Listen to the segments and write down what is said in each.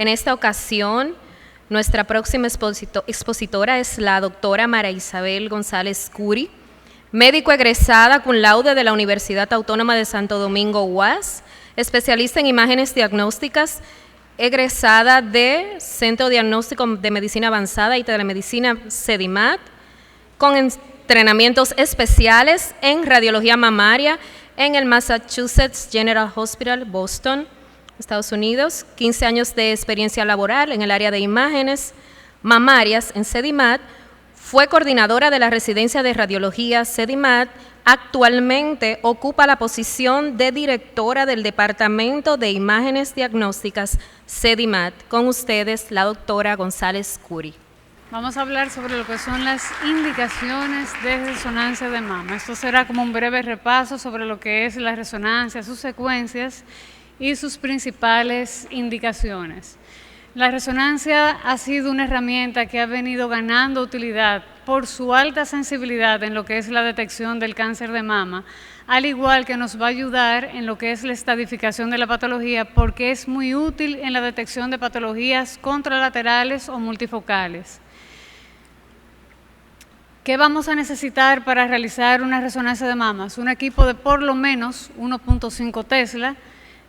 En esta ocasión, nuestra próxima expositora es la doctora María Isabel González Curi, médico egresada cum laude de la Universidad Autónoma de Santo Domingo, UAS, especialista en imágenes diagnósticas, egresada de Centro Diagnóstico de Medicina Avanzada y Telemedicina CEDIMAT, con entrenamientos especiales en radiología mamaria en el Massachusetts General Hospital, Boston, Estados Unidos, 15 años de experiencia laboral en el área de imágenes mamarias en CEDIMAT, fue coordinadora de la residencia de radiología CEDIMAT, actualmente ocupa la posición de directora del Departamento de Imágenes Diagnósticas CEDIMAT. Con ustedes, la doctora González Curi. Vamos a hablar sobre lo que son las indicaciones de resonancia de mama. Esto será como un breve repaso sobre lo que es la resonancia, sus secuencias y sus principales indicaciones. La resonancia ha sido una herramienta que ha venido ganando utilidad por su alta sensibilidad en lo que es la detección del cáncer de mama, al igual que nos va a ayudar en lo que es la estadificación de la patología, porque es muy útil en la detección de patologías contralaterales o multifocales. ¿Qué vamos a necesitar para realizar una resonancia de mamas? Un equipo de por lo menos 1.5 Tesla.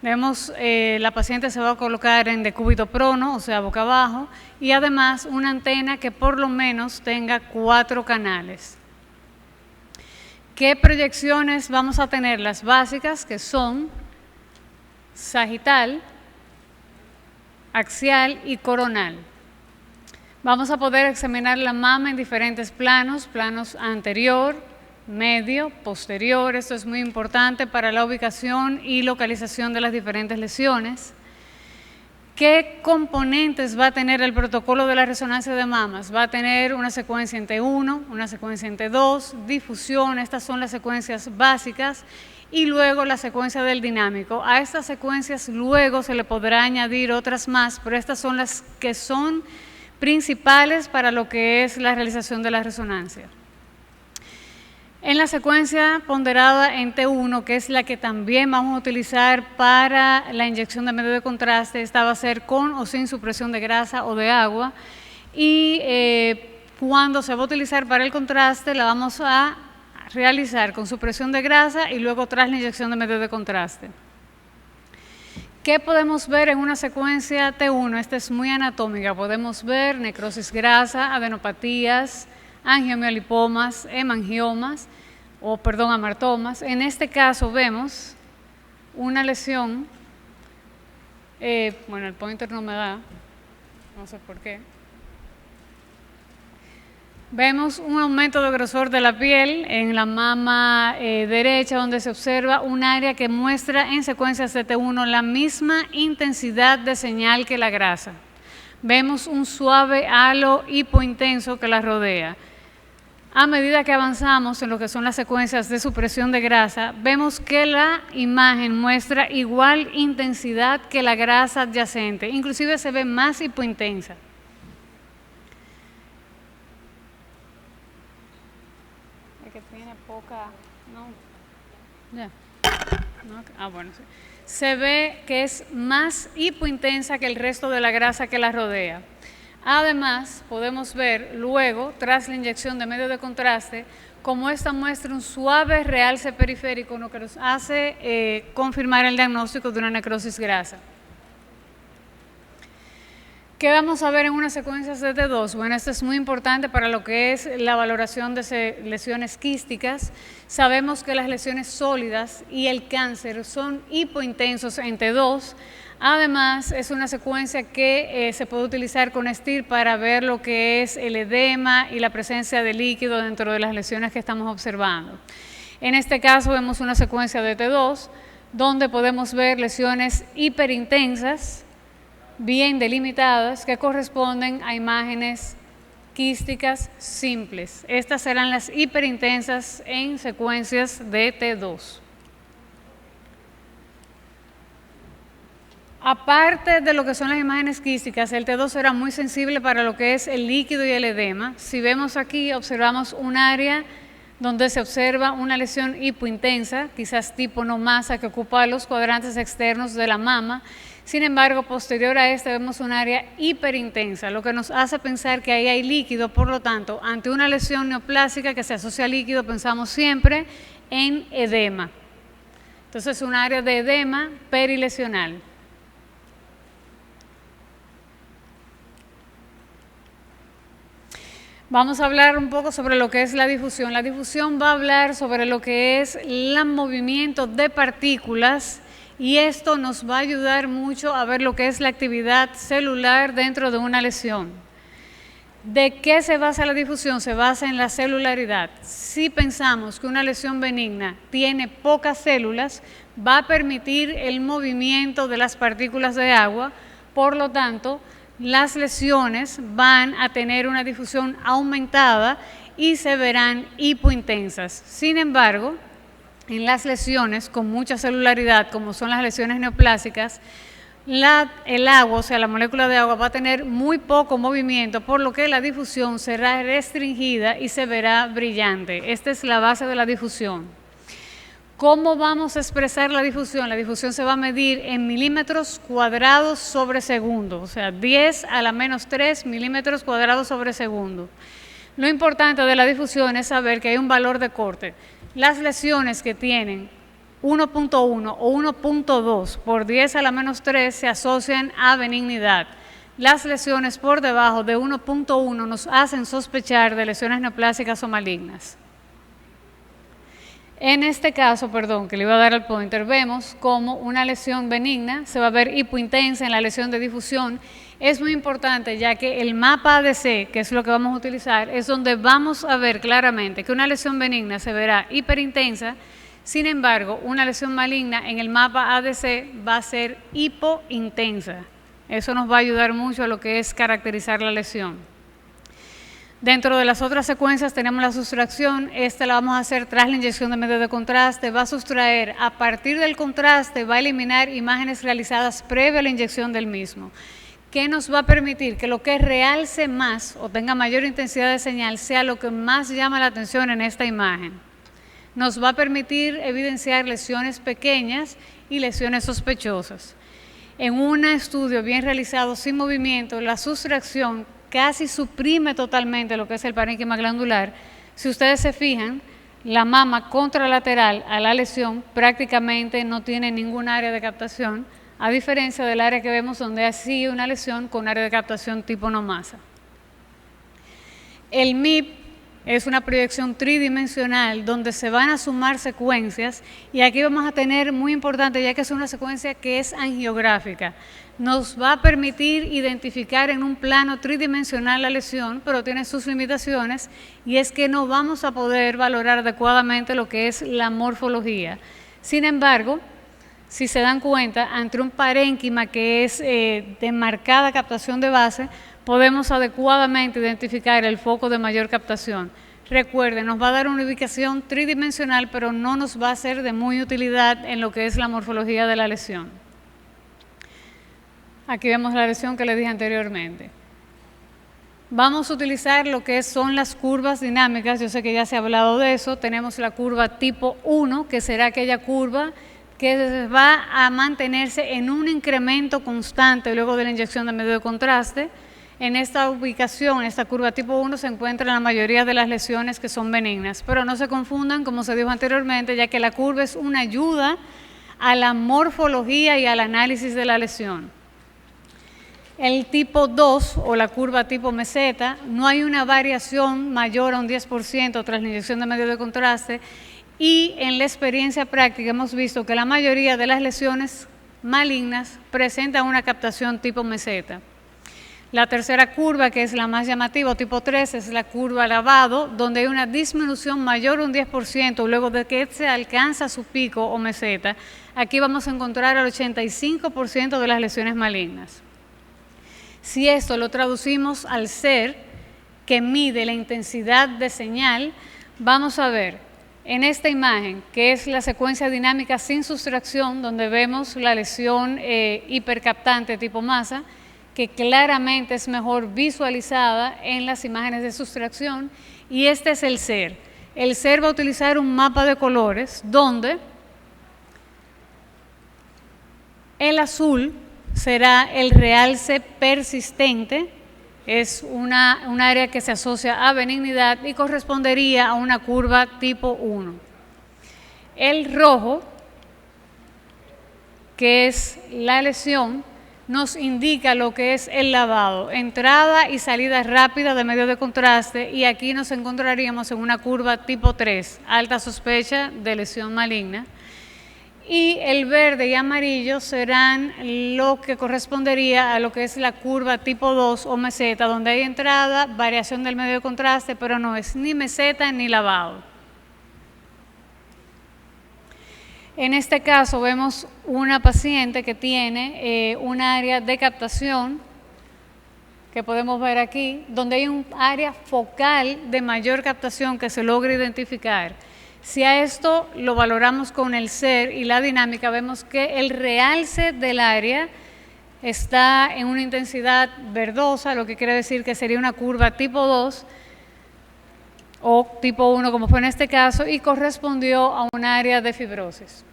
La paciente se va a colocar en decúbito prono, o sea, boca abajo, y además una antena que por lo menos tenga 4 canales. ¿Qué proyecciones vamos a tener? Las básicas, que son sagital, axial y coronal. Vamos a poder examinar la mama en diferentes planos, planos anterior, medio, posterior. Esto es muy importante para la ubicación y localización de las diferentes lesiones. ¿Qué componentes va a tener el protocolo de la resonancia de mamas? Va a tener una secuencia en T1, una secuencia en T2, difusión, estas son las secuencias básicas, y luego la secuencia del dinámico. A estas secuencias luego se le podrá añadir otras más, pero estas son las que son principales para lo que es la realización de la resonancia. En la secuencia ponderada en T1, que es la que también vamos a utilizar para la inyección de medio de contraste, esta va a ser con o sin supresión de grasa o de agua, y cuando se va a utilizar para el contraste la vamos a realizar con supresión de grasa y luego tras la inyección de medio de contraste. ¿Qué podemos ver en una secuencia T1? Esta es muy anatómica. Podemos ver necrosis grasa, adenopatías, angiomiolipomas, hemangiomas, amartomas. En este caso vemos una lesión, el pointer no me da, no sé por qué. Vemos un aumento de grosor de la piel en la mama derecha, donde se observa un área que muestra en secuencias de T1 la misma intensidad de señal que la grasa. Vemos un suave halo hipointenso que la rodea. A medida que avanzamos en lo que son las secuencias de supresión de grasa, vemos que la imagen muestra igual intensidad que la grasa adyacente, inclusive se ve más hipointensa. Que tiene poca, sí. Se ve que es más hipointensa que el resto de la grasa que la rodea. Además, podemos ver luego, tras la inyección de medio de contraste, como esta muestra un suave realce periférico, lo que nos hace confirmar el diagnóstico de una necrosis grasa. ¿Qué vamos a ver en unas secuencias de T2? Bueno, esto es muy importante para lo que es la valoración de lesiones quísticas. Sabemos que las lesiones sólidas y el cáncer son hipointensos en T2. Además, es una secuencia que se puede utilizar con STIR para ver lo que es el edema y la presencia de líquido dentro de las lesiones que estamos observando. En este caso vemos una secuencia de T2 donde podemos ver lesiones hiperintensas, bien delimitadas, que corresponden a imágenes quísticas simples. Estas serán las hiperintensas en secuencias de T2. Aparte de lo que son las imágenes quísticas, el T2 será muy sensible para lo que es el líquido y el edema. Si vemos aquí, observamos un área donde se observa una lesión hipointensa, quizás tipo no masa, que ocupa los cuadrantes externos de la mama. Sin embargo, posterior a esta vemos un área hiperintensa, lo que nos hace pensar que ahí hay líquido. Por lo tanto, ante una lesión neoplásica que se asocia a líquido, pensamos siempre en edema. Entonces, un área de edema perilesional. Vamos a hablar un poco sobre lo que es la difusión. La difusión va a hablar sobre lo que es el movimiento de partículas, y esto nos va a ayudar mucho a ver lo que es la actividad celular dentro de una lesión. ¿De qué se basa la difusión? Se basa en la celularidad. Si pensamos que una lesión benigna tiene pocas células, va a permitir el movimiento de las partículas de agua. Por lo tanto, las lesiones van a tener una difusión aumentada y se verán hipointensas. Sin embargo, en las lesiones con mucha celularidad, como son las lesiones neoplásicas, el agua, o sea, la molécula de agua va a tener muy poco movimiento, por lo que la difusión será restringida y se verá brillante. Esta es la base de la difusión. ¿Cómo vamos a expresar la difusión? La difusión se va a medir en milímetros cuadrados sobre segundo, o sea, 10 a la menos 3 milímetros cuadrados sobre segundo. Lo importante de la difusión es saber que hay un valor de corte. Las lesiones que tienen 1.1 o 1.2 por 10 a la menos 3 se asocian a benignidad. Las lesiones por debajo de 1.1 nos hacen sospechar de lesiones neoplásicas o malignas. En este caso, que le iba a dar al pointer, vemos como una lesión benigna se va a ver hipointensa en la lesión de difusión. Es muy importante, ya que el mapa ADC, que es lo que vamos a utilizar, es donde vamos a ver claramente que una lesión benigna se verá hiperintensa. Sin embargo, una lesión maligna en el mapa ADC va a ser hipointensa. Eso nos va a ayudar mucho a lo que es caracterizar la lesión. Dentro de las otras secuencias tenemos la sustracción. Esta la vamos a hacer tras la inyección de medio de contraste. Va a sustraer, a partir del contraste va a eliminar imágenes realizadas previo a la inyección del mismo, que nos va a permitir que lo que realce más o tenga mayor intensidad de señal sea lo que más llama la atención en esta imagen. Nos va a permitir evidenciar lesiones pequeñas y lesiones sospechosas. En un estudio bien realizado sin movimiento, la sustracción casi suprime totalmente lo que es el parénquima glandular. Si ustedes se fijan, la mama contralateral a la lesión prácticamente no tiene ningún área de captación, a diferencia del área que vemos donde hay sí una lesión con área de captación tipo no masa. El MIP es una proyección tridimensional donde se van a sumar secuencias, y aquí vamos a tener, muy importante, ya que es una secuencia que es angiográfica, nos va a permitir identificar en un plano tridimensional la lesión, pero tiene sus limitaciones, y es que no vamos a poder valorar adecuadamente lo que es la morfología. Sin embargo, si se dan cuenta, ante un parénquima que es de marcada captación de base, podemos adecuadamente identificar el foco de mayor captación. Recuerden, nos va a dar una ubicación tridimensional, pero no nos va a ser de muy utilidad en lo que es la morfología de la lesión. Aquí vemos la lesión que les dije anteriormente. Vamos a utilizar lo que son las curvas dinámicas. Yo sé que ya se ha hablado de eso. Tenemos la curva tipo 1, que será aquella curva que va a mantenerse en un incremento constante luego de la inyección de medio de contraste. En esta ubicación, esta curva tipo 1, se encuentran la mayoría de las lesiones que son benignas, pero no se confundan, como se dijo anteriormente, ya que la curva es una ayuda a la morfología y al análisis de la lesión. El tipo 2 o la curva tipo meseta, no hay una variación mayor a un 10% tras la inyección de medio de contraste, y en la experiencia práctica hemos visto que la mayoría de las lesiones malignas presentan una captación tipo meseta. La tercera curva, que es la más llamativa, tipo 3, es la curva lavado, donde hay una disminución mayor a un 10% luego de que se alcanza su pico o meseta. Aquí vamos a encontrar el 85% de las lesiones malignas. Si esto lo traducimos al SER, que mide la intensidad de señal, vamos a ver en esta imagen, que es la secuencia dinámica sin sustracción, donde vemos la lesión hipercaptante tipo masa, que claramente es mejor visualizada en las imágenes de sustracción, y este es el SER. El SER va a utilizar un mapa de colores donde el azul será el realce persistente, es un área que se asocia a benignidad y correspondería a una curva tipo 1. El rojo, que es la lesión, nos indica lo que es el lavado, entrada y salida rápida de medio de contraste, y aquí nos encontraríamos en una curva tipo 3, alta sospecha de lesión maligna. Y el verde y amarillo serán lo que correspondería a lo que es la curva tipo 2 o meseta, donde hay entrada, variación del medio de contraste, pero no es ni meseta ni lavado. En este caso vemos una paciente que tiene un área de captación, que podemos ver aquí, donde hay un área focal de mayor captación que se logra identificar. Si a esto lo valoramos con el SER y la dinámica, vemos que el realce del área está en una intensidad verdosa, lo que quiere decir que sería una curva tipo 2 o tipo 1, como fue en este caso, y correspondió a un área de fibrosis.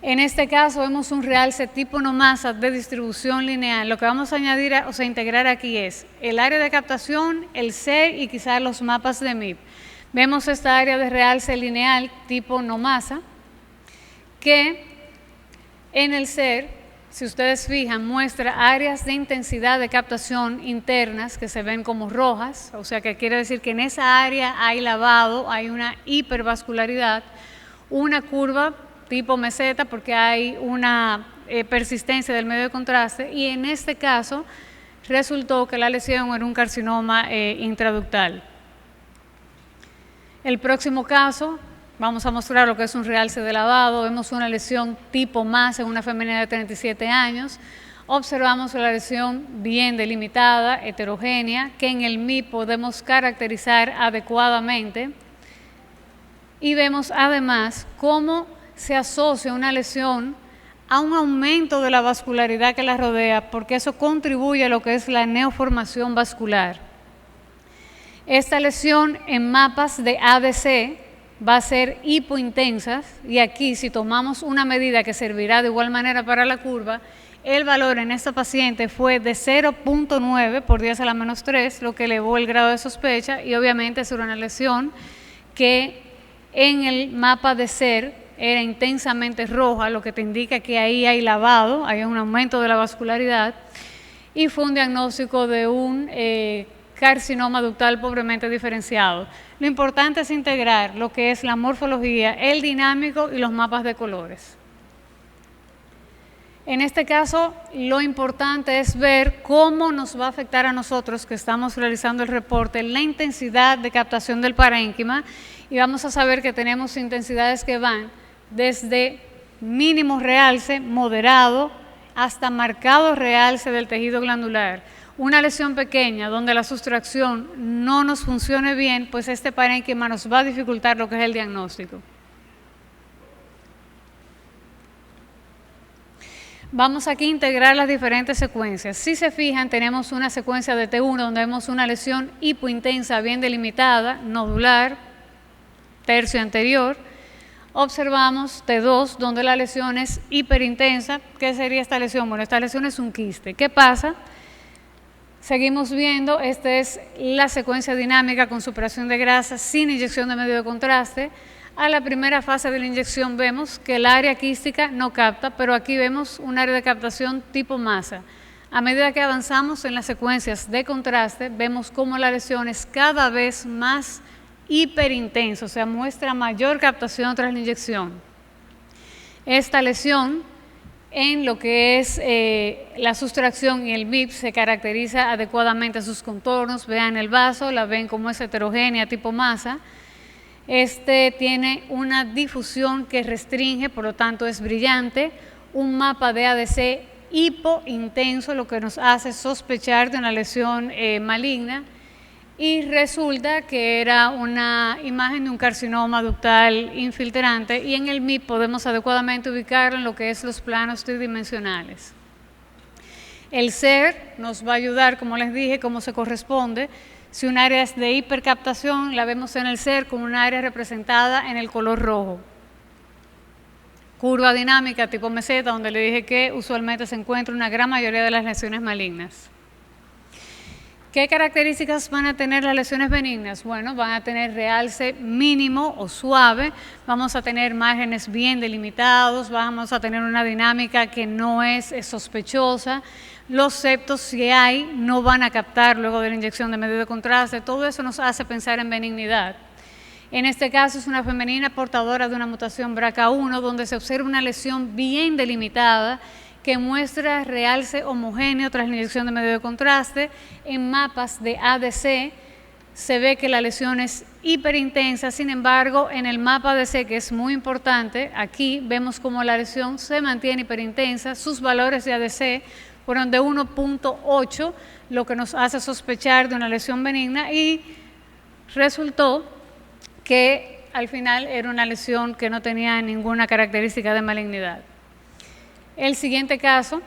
En este caso vemos un realce tipo no-masa de distribución lineal. Lo que vamos a añadir, o sea, integrar aquí es el área de captación, el SER y quizás los mapas de MIP. Vemos esta área de realce lineal tipo no-masa, que en el SER, si ustedes fijan, muestra áreas de intensidad de captación internas que se ven como rojas, o sea que quiere decir que en esa área hay lavado, hay una hipervascularidad, una curva tipo meseta porque hay una persistencia del medio de contraste, y en este caso resultó que la lesión era un carcinoma intraductal. El próximo caso, vamos a mostrar lo que es un realce de lavado. Vemos una lesión tipo masa en una femenina de 37 años. Observamos la lesión bien delimitada, heterogénea, que en el MIP podemos caracterizar adecuadamente. Y vemos además cómo se asocia una lesión a un aumento de la vascularidad que la rodea, porque eso contribuye a lo que es la neoformación vascular. Esta lesión en mapas de ADC va a ser hipointensa, y aquí si tomamos una medida que servirá de igual manera para la curva, el valor en esta paciente fue de 0.9 por 10 a la menos 3, lo que elevó el grado de sospecha, y obviamente es una lesión que en el mapa de SER era intensamente roja, lo que te indica que ahí hay lavado, hay un aumento de la vascularidad, y fue un diagnóstico de un carcinoma ductal pobremente diferenciado. Lo importante es integrar lo que es la morfología, el dinámico y los mapas de colores. En este caso, lo importante es ver cómo nos va a afectar a nosotros que estamos realizando el reporte la intensidad de captación del parénquima, y vamos a saber que tenemos intensidades que van desde mínimo realce, moderado, hasta marcado realce del tejido glandular. Una lesión pequeña donde la sustracción no nos funcione bien, pues este parénquima nos va a dificultar lo que es el diagnóstico. Vamos aquí a integrar las diferentes secuencias. Si se fijan, tenemos una secuencia de T1 donde vemos una lesión hipointensa bien delimitada, nodular, tercio anterior. Observamos T2 donde la lesión es hiperintensa. ¿Qué sería esta lesión? Bueno, esta lesión es un quiste. ¿Qué pasa? Seguimos viendo, esta es la secuencia dinámica con superación de grasa sin inyección de medio de contraste. A la primera fase de la inyección vemos que el área quística no capta, pero aquí vemos un área de captación tipo masa. A medida que avanzamos en las secuencias de contraste, vemos cómo la lesión es cada vez más hiperintensa, o sea, muestra mayor captación tras la inyección. Esta lesión, en lo que es la sustracción y el MIP, se caracteriza adecuadamente sus contornos. Vean el vaso, la ven como es heterogénea, tipo masa. Este tiene una difusión que restringe, por lo tanto es brillante. Un mapa de ADC hipointenso, lo que nos hace sospechar de una lesión maligna. Y resulta que era una imagen de un carcinoma ductal infiltrante, y en el MIP podemos adecuadamente ubicarlo en lo que es los planos tridimensionales. El SER nos va a ayudar, como les dije, como se corresponde. Si un área es de hipercaptación, la vemos en el SER como un área representada en el color rojo. Curva dinámica tipo meseta, donde le dije que usualmente se encuentra una gran mayoría de las lesiones malignas. ¿Qué características van a tener las lesiones benignas? Bueno, van a tener realce mínimo o suave, vamos a tener márgenes bien delimitados, vamos a tener una dinámica que no es sospechosa, los septos, si hay, no van a captar luego de la inyección de medio de contraste, todo eso nos hace pensar en benignidad. En este caso es una femenina portadora de una mutación BRCA1, donde se observa una lesión bien delimitada, que muestra realce homogéneo tras la inyección de medio de contraste. En mapas de ADC se ve que la lesión es hiperintensa, sin embargo, en el mapa ADC, que es muy importante, aquí vemos cómo la lesión se mantiene hiperintensa, sus valores de ADC fueron de 1.8, lo que nos hace sospechar de una lesión benigna, y resultó que al final era una lesión que no tenía ninguna característica de malignidad. El siguiente caso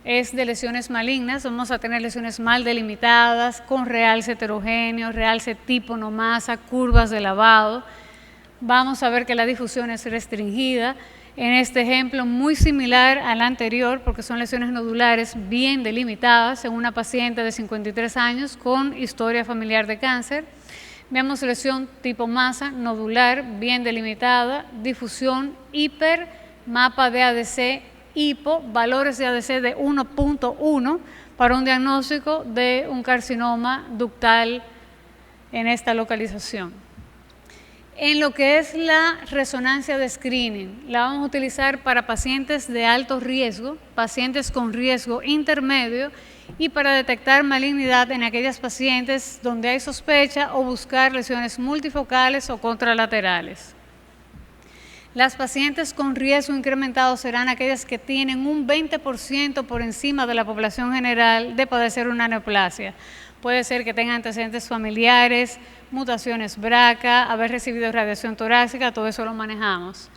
es de lesiones malignas. Vamos a tener lesiones mal delimitadas, con realce heterogéneo, realce tipo no masa, curvas de lavado. Vamos a ver que la difusión es restringida. En este ejemplo, muy similar al anterior, porque son lesiones nodulares bien delimitadas en una paciente de 53 años con historia familiar de cáncer. Vemos lesión tipo masa, nodular, bien delimitada, difusión hiper, mapa de ADC hipo, valores de ADC de 1.1 para un diagnóstico de un carcinoma ductal en esta localización. En lo que es la resonancia de screening, la vamos a utilizar para pacientes de alto riesgo, pacientes con riesgo intermedio y para detectar malignidad en aquellas pacientes donde hay sospecha o buscar lesiones multifocales o contralaterales. Las pacientes con riesgo incrementado serán aquellas que tienen un 20% por encima de la población general de padecer una neoplasia. Puede ser que tengan antecedentes familiares, mutaciones BRCA, haber recibido radiación torácica, todo eso lo manejamos.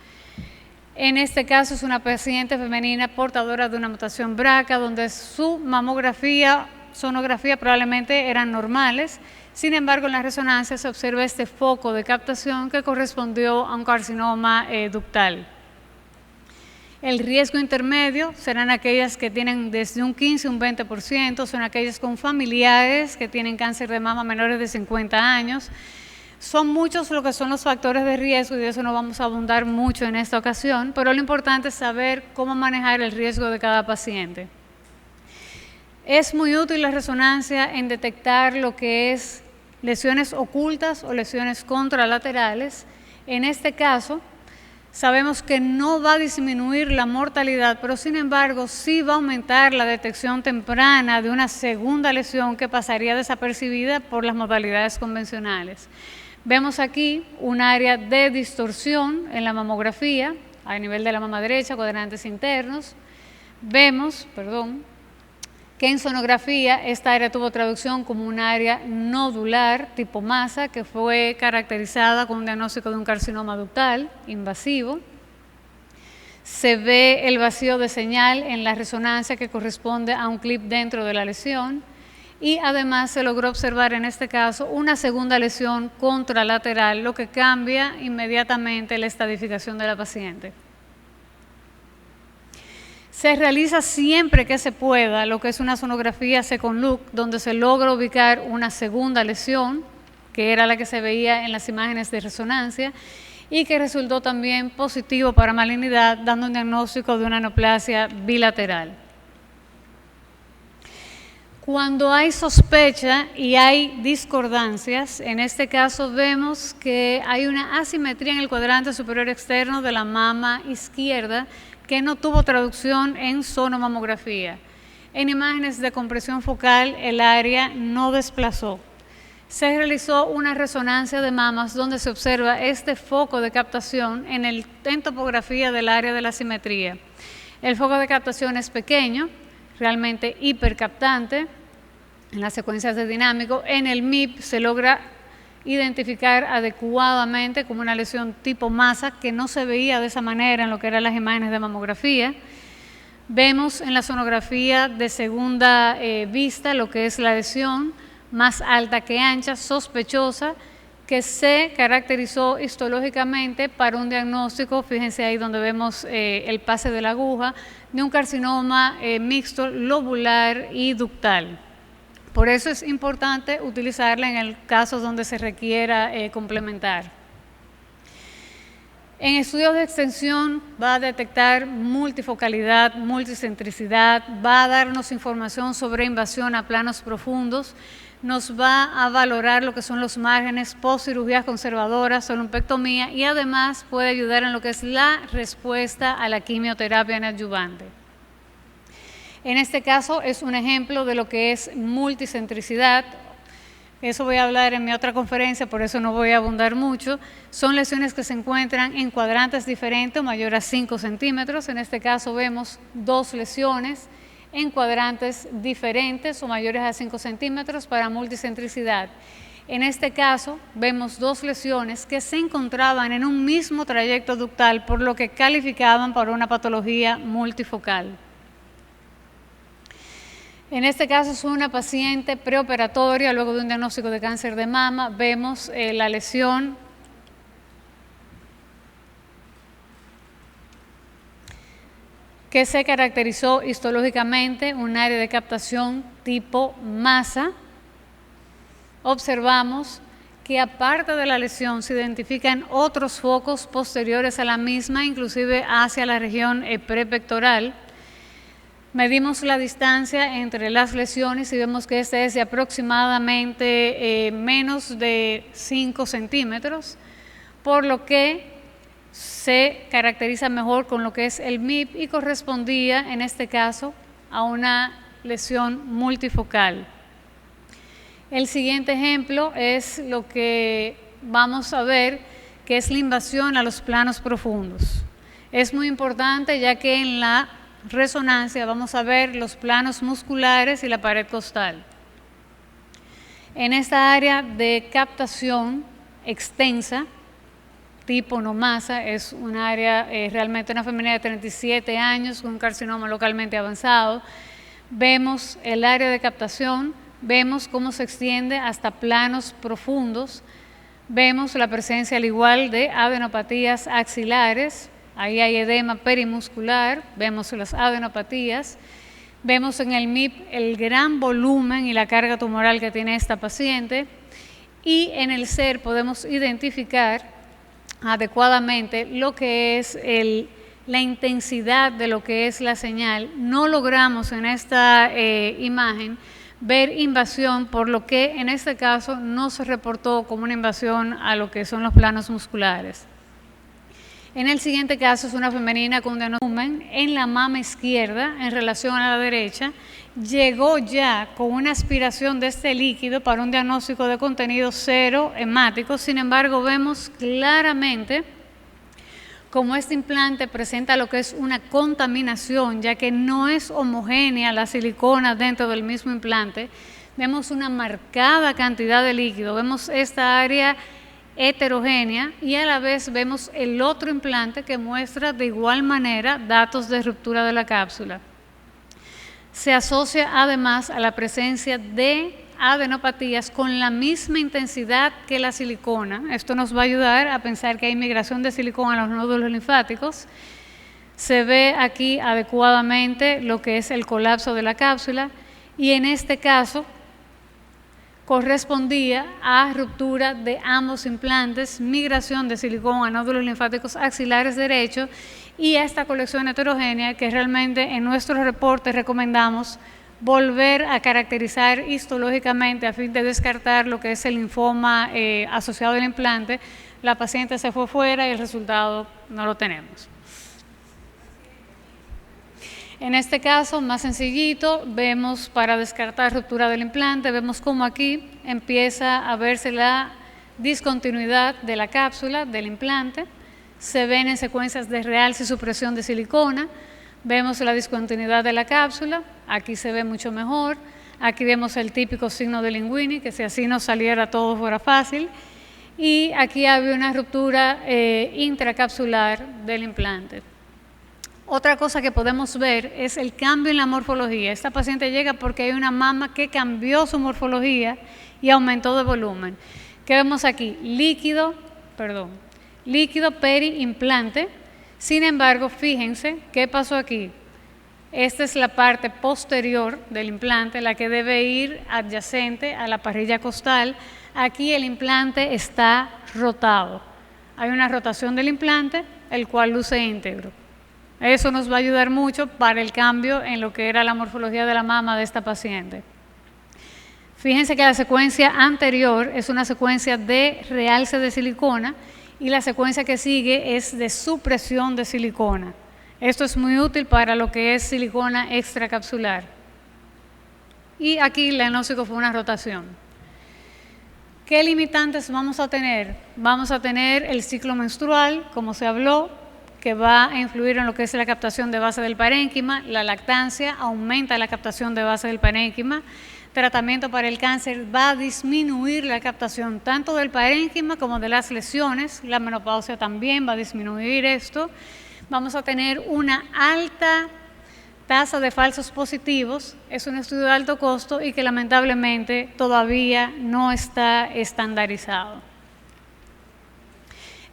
En este caso es una paciente femenina portadora de una mutación BRCA, donde su mamografía, sonografía probablemente eran normales. Sin embargo, en la resonancia se observa este foco de captación que correspondió a un carcinoma ductal. El riesgo intermedio serán aquellas que tienen desde un 15 a un 20%, son aquellas con familiares que tienen cáncer de mama menores de 50 años. Son muchos lo que son los factores de riesgo y de eso no vamos a abundar mucho en esta ocasión, pero lo importante es saber cómo manejar el riesgo de cada paciente. Es muy útil la resonancia en detectar lo que es lesiones ocultas o lesiones contralaterales. En este caso, sabemos que no va a disminuir la mortalidad, pero sin embargo sí va a aumentar la detección temprana de una segunda lesión que pasaría desapercibida por las modalidades convencionales. Vemos aquí un área de distorsión en la mamografía, a nivel de la mama derecha, cuadrantes internos. Vemos, que en sonografía esta área tuvo traducción como un área nodular tipo masa que fue caracterizada con un diagnóstico de un carcinoma ductal invasivo. Se ve el vacío de señal en la resonancia que corresponde a un clip dentro de la lesión y además se logró observar en este caso una segunda lesión contralateral, lo que cambia inmediatamente la estadificación de la paciente. Se realiza siempre que se pueda lo que es una sonografía second look, donde se logra ubicar una segunda lesión, que era la que se veía en las imágenes de resonancia, y que resultó también positivo para malignidad, dando un diagnóstico de una neoplasia bilateral. Cuando hay sospecha y hay discordancias, en este caso vemos que hay una asimetría en el cuadrante superior externo de la mama izquierda, que no tuvo traducción en sonomamografía. En imágenes de compresión focal, el área no desplazó. Se realizó una resonancia de mamas donde se observa este foco de captación en topografía del área de la simetría. El foco de captación es pequeño, realmente hipercaptante. En las secuencias de dinámico, en el MIP se logra identificar adecuadamente como una lesión tipo masa que no se veía de esa manera en lo que eran las imágenes de mamografía. Vemos en la sonografía de segunda vista lo que es la lesión, más alta que ancha, sospechosa, que se caracterizó histológicamente para un diagnóstico, fíjense ahí donde vemos el pase de la aguja, de un carcinoma mixto lobular y ductal. Por eso es importante utilizarla en el caso donde se requiera complementar. En estudios de extensión va a detectar multifocalidad, multicentricidad, va a darnos información sobre invasión a planos profundos, nos va a valorar lo que son los márgenes post cirugías conservadoras, solumpectomía, y además puede ayudar en lo que es la respuesta a la quimioterapia neoadyuvante. En este caso es un ejemplo de lo que es multicentricidad. Eso voy a hablar en mi otra conferencia, por eso no voy a abundar mucho. Son lesiones que se encuentran en cuadrantes diferentes o mayor a 5 centímetros. En este caso vemos 2 lesiones en cuadrantes diferentes o mayores a 5 centímetros para multicentricidad. En este caso vemos 2 lesiones que se encontraban en un mismo trayecto ductal, por lo que calificaban para una patología multifocal. En este caso es una paciente preoperatoria, luego de un diagnóstico de cáncer de mama. Vemos la lesión que se caracterizó histológicamente, un área de captación tipo masa. Observamos que aparte de la lesión se identifican otros focos posteriores a la misma, inclusive hacia la región prepectoral. Medimos la distancia entre las lesiones y vemos que esta es de aproximadamente menos de 5 centímetros, por lo que se caracteriza mejor con lo que es el MIP y correspondía en este caso a una lesión multifocal. El siguiente ejemplo es lo que vamos a ver, que es la invasión a los planos profundos. Es muy importante ya que en la resonancia vamos a ver los planos musculares y la pared costal. En esta área de captación extensa, tipo no masa, es un área realmente una femenina de 37 años con un carcinoma localmente avanzado. Vemos el área de captación, vemos cómo se extiende hasta planos profundos, vemos la presencia al igual de adenopatías axilares. Ahí hay edema perimuscular, vemos las adenopatías, vemos en el MIP el gran volumen y la carga tumoral que tiene esta paciente, y en el SER podemos identificar adecuadamente lo que es la intensidad de lo que es la señal. No logramos en esta imagen ver invasión, por lo que en este caso no se reportó como una invasión a lo que son los planos musculares. En el siguiente caso es una femenina con un diagnóstico en la mama izquierda en relación a la derecha. Llegó ya con una aspiración de este líquido para un diagnóstico de contenido cero hemático. Sin embargo, vemos claramente cómo este implante presenta lo que es una contaminación, ya que no es homogénea la silicona dentro del mismo implante. Vemos una marcada cantidad de líquido, vemos esta área heterogénea y a la vez vemos el otro implante que muestra de igual manera datos de ruptura de la cápsula. Se asocia además a la presencia de adenopatías con la misma intensidad que la silicona. Esto nos va a ayudar a pensar que hay migración de silicona a los nódulos linfáticos. Se ve aquí adecuadamente lo que es el colapso de la cápsula y en este caso correspondía a ruptura de ambos implantes, migración de silicona a nódulos linfáticos axilares derechos y a esta colección heterogénea que realmente en nuestro reporte recomendamos volver a caracterizar histológicamente a fin de descartar lo que es el linfoma asociado al implante. La paciente se fue fuera y el resultado no lo tenemos. En este caso, más sencillito, vemos para descartar ruptura del implante, vemos cómo aquí empieza a verse la discontinuidad de la cápsula del implante. Se ven en secuencias de realce y supresión de silicona. Vemos la discontinuidad de la cápsula, aquí se ve mucho mejor. Aquí vemos el típico signo de Linguini, que si así nos saliera todo fuera fácil. Y aquí había una ruptura intracapsular del implante. Otra cosa que podemos ver es el cambio en la morfología. Esta paciente llega porque hay una mama que cambió su morfología y aumentó de volumen. ¿Qué vemos aquí? Líquido periimplante. Sin embargo, fíjense qué pasó aquí. Esta es la parte posterior del implante, la que debe ir adyacente a la parrilla costal. Aquí el implante está rotado. Hay una rotación del implante, el cual luce íntegro. Eso nos va a ayudar mucho para el cambio en lo que era la morfología de la mama de esta paciente. Fíjense que la secuencia anterior es una secuencia de realce de silicona y la secuencia que sigue es de supresión de silicona. Esto es muy útil para lo que es silicona extracapsular. Y aquí el diagnóstico fue una rotación. ¿Qué limitantes vamos a tener? Vamos a tener el ciclo menstrual, como se habló, que va a influir en lo que es la captación de base del parénquima. La lactancia aumenta la captación de base del parénquima. Tratamiento para el cáncer va a disminuir la captación tanto del parénquima como de las lesiones. La menopausia también va a disminuir esto. Vamos a tener una alta tasa de falsos positivos. Es un estudio de alto costo y que lamentablemente todavía no está estandarizado.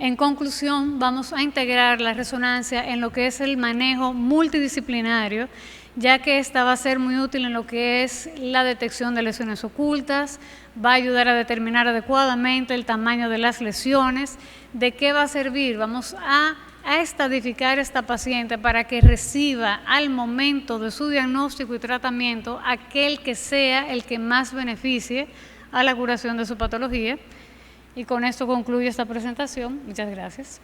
En conclusión, vamos a integrar la resonancia en lo que es el manejo multidisciplinario, ya que esta va a ser muy útil en lo que es la detección de lesiones ocultas, va a ayudar a determinar adecuadamente el tamaño de las lesiones. ¿De qué va a servir? Vamos a estadificar a esta paciente para que reciba al momento de su diagnóstico y tratamiento aquel que sea el que más beneficie a la curación de su patología. Y con esto concluyo esta presentación. Muchas gracias.